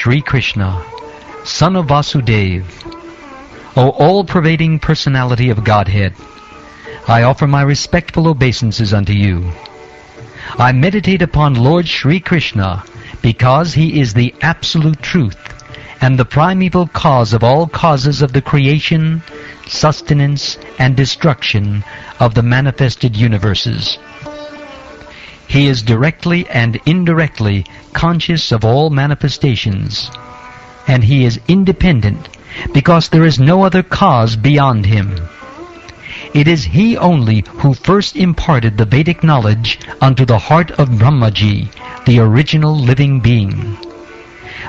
Shri Krishna, Son of Vasudeva, O all-pervading personality of Godhead, I offer my respectful obeisances unto you. I meditate upon Lord Shri Krishna because he is the absolute truth and the primeval cause of all causes of the creation, sustenance, and destruction of the manifested universes. He is directly and indirectly conscious of all manifestations, and he is independent because there is no other cause beyond him. It is he only who first imparted the Vedic knowledge unto the heart of Brahmaji, the original living being.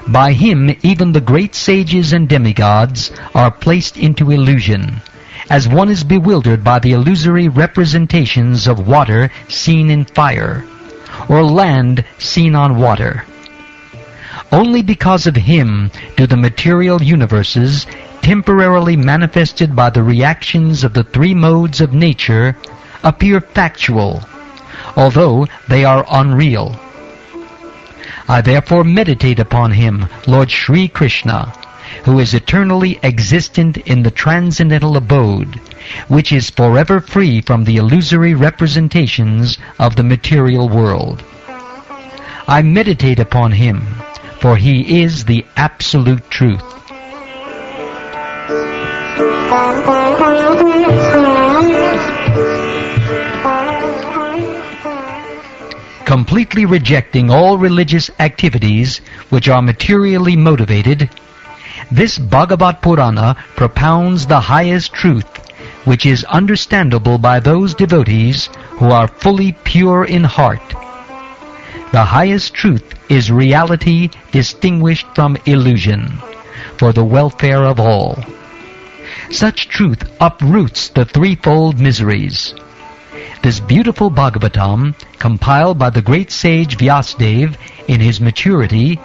By him even the great sages and demigods are placed into illusion, as one is bewildered by the illusory representations of water seen in fire, or land seen on water. Only because of him do the material universes, temporarily manifested by the reactions of the three modes of nature, appear factual, although they are unreal. I therefore meditate upon him, Lord Shri Krishna, who is eternally existent in the transcendental abode, which is forever free from the illusory representations of the material world. I meditate upon him, for he is the absolute truth. Completely rejecting all religious activities which are materially motivated, this Bhagavat Purana propounds the highest truth, which is understandable by those devotees who are fully pure in heart. The highest truth is reality distinguished from illusion, for the welfare of all. Such truth uproots the threefold miseries. This beautiful Bhagavatam, compiled by the great sage Vyasadeva in his maturity,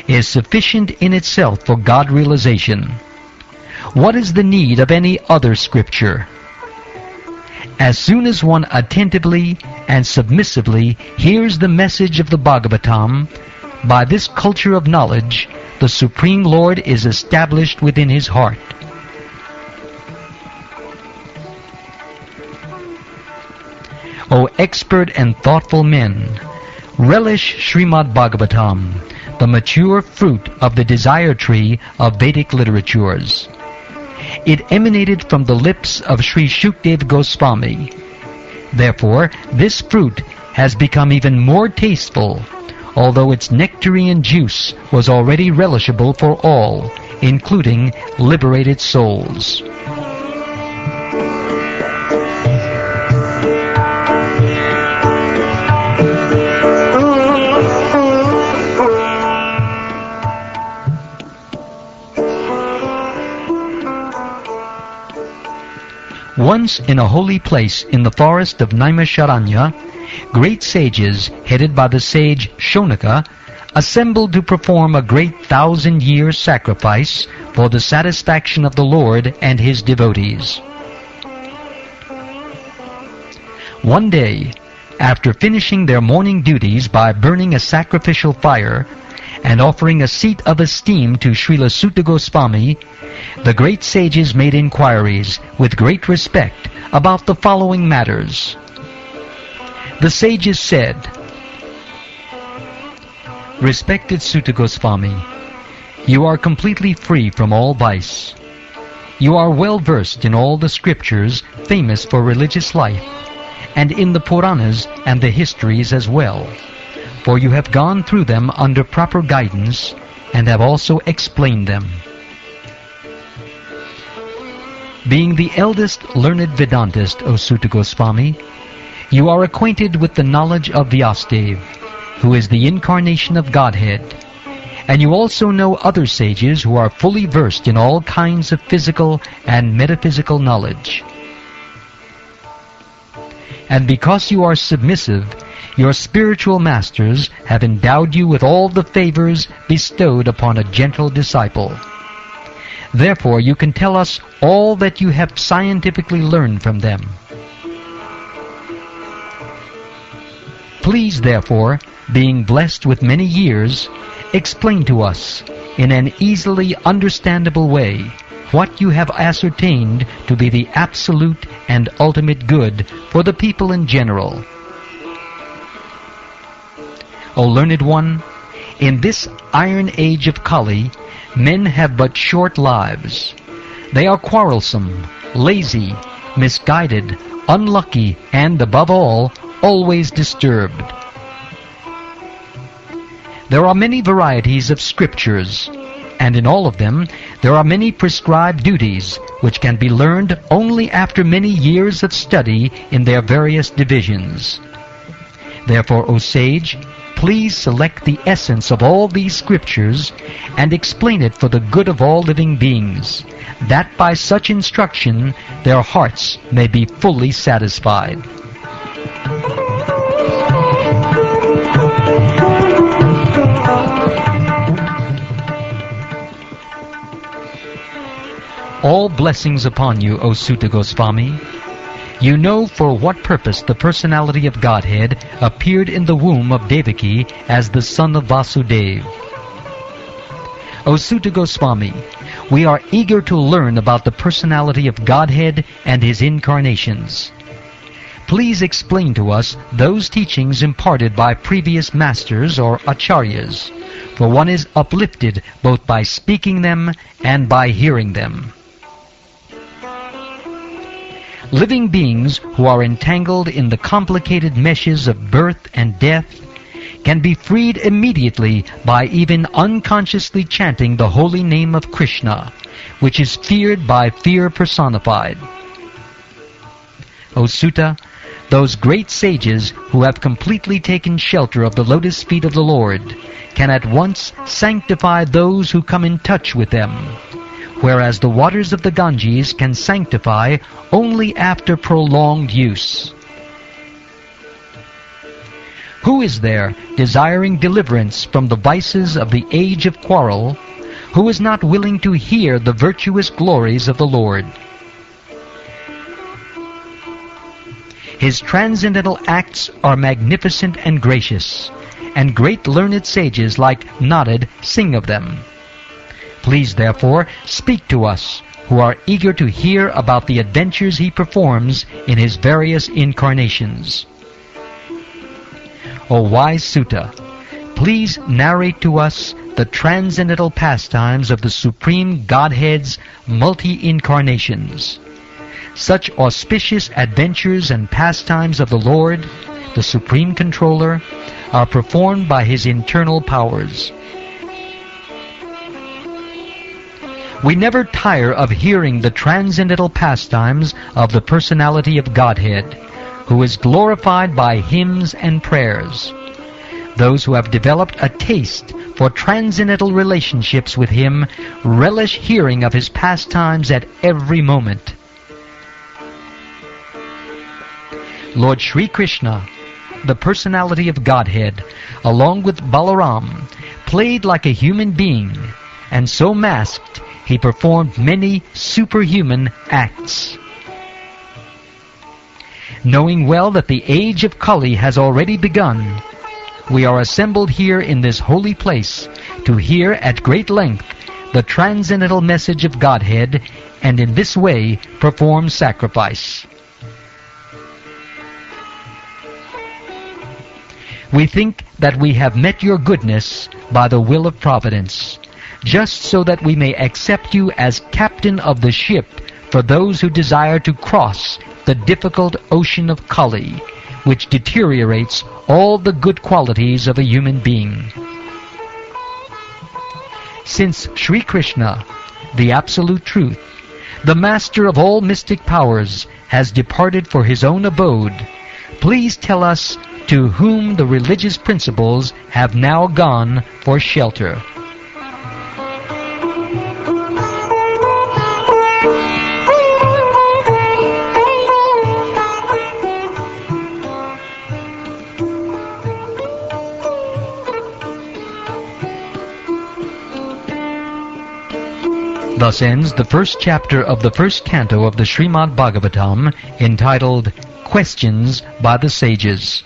is sufficient in itself for God realization. What is the need of any other scripture? As soon as one attentively and submissively hears the message of the Bhagavatam, by this culture of knowledge, the Supreme Lord is established within his heart. O expert and thoughtful men, relish Srimad Bhagavatam, the mature fruit of the desire tree of Vedic literatures. It emanated from the lips of Sri Shukdev Goswami. Therefore, this fruit has become even more tasteful, although its nectarine juice was already relishable for all, including liberated souls. Once in a holy place in the forest of Naimisharanya, great sages, headed by the sage Shonaka, assembled to perform a great 1,000-year sacrifice for the satisfaction of the Lord and his devotees. One day, after finishing their morning duties by burning a sacrificial fire and offering a seat of esteem to Srila Sutta Goswami, the great sages made inquiries with great respect about the following matters. The sages said, "Respected Sutta Goswami, you are completely free from all vice. You are well versed in all the scriptures famous for religious life, and in the Puranas and the histories as well, for you have gone through them under proper guidance and have also explained them. Being the eldest learned Vedantist, O Sutta Goswami, you are acquainted with the knowledge of Vyasadeva, who is the incarnation of Godhead, and you also know other sages who are fully versed in all kinds of physical and metaphysical knowledge. And because you are submissive, your spiritual masters have endowed you with all the favors bestowed upon a gentle disciple. Therefore, you can tell us all that you have scientifically learned from them. Please, therefore, being blessed with many years, explain to us in an easily understandable way what you have ascertained to be the absolute and ultimate good for the people in general. O learned one, in this iron age of Kali, men have but short lives. They are quarrelsome, lazy, misguided, unlucky, and, above all, always disturbed. There are many varieties of scriptures, and in all of them there are many prescribed duties which can be learned only after many years of study in their various divisions. Therefore, O sage, please select the essence of all these scriptures and explain it for the good of all living beings, that by such instruction their hearts may be fully satisfied. All blessings upon you, O Sutta Goswami. You know for what purpose the personality of Godhead appeared in the womb of Devaki as the son of Vasudeva. O Sutta Goswami, we are eager to learn about the personality of Godhead and His incarnations. Please explain to us those teachings imparted by previous masters or acharyas, for one is uplifted both by speaking them and by hearing them. Living beings who are entangled in the complicated meshes of birth and death can be freed immediately by even unconsciously chanting the holy name of Krishna, which is feared by fear personified. O Sutta, those great sages who have completely taken shelter of the lotus feet of the Lord can at once sanctify those who come in touch with them, whereas the waters of the Ganges can sanctify only after prolonged use. Who is there desiring deliverance from the vices of the age of quarrel, who is not willing to hear the virtuous glories of the Lord? His transcendental acts are magnificent and gracious, and great learned sages like Narad sing of them. Please, therefore, speak to us, who are eager to hear about the adventures he performs in his various incarnations. O wise Sutta, please narrate to us the transcendental pastimes of the Supreme Godhead's multi-incarnations. Such auspicious adventures and pastimes of the Lord, the Supreme Controller, are performed by His internal powers. We never tire of hearing the transcendental pastimes of the personality of Godhead, who is glorified by hymns and prayers. Those who have developed a taste for transcendental relationships with Him relish hearing of His pastimes at every moment. Lord Sri Krishna, the personality of Godhead, along with Balaram, played like a human being, and so masked, he performed many superhuman acts. Knowing well that the age of Kali has already begun, we are assembled here in this holy place to hear at great length the transcendental message of Godhead, and in this way perform sacrifice. We think that we have met your goodness by the will of Providence, just so that we may accept you as captain of the ship for those who desire to cross the difficult ocean of Kali, which deteriorates all the good qualities of a human being. Since Sri Krishna, the Absolute Truth, the Master of all mystic powers, has departed for His own abode, please tell us to whom the religious principles have now gone for shelter. Thus ends the first chapter of the first canto of the Srimad Bhagavatam, entitled Questions by the Sages.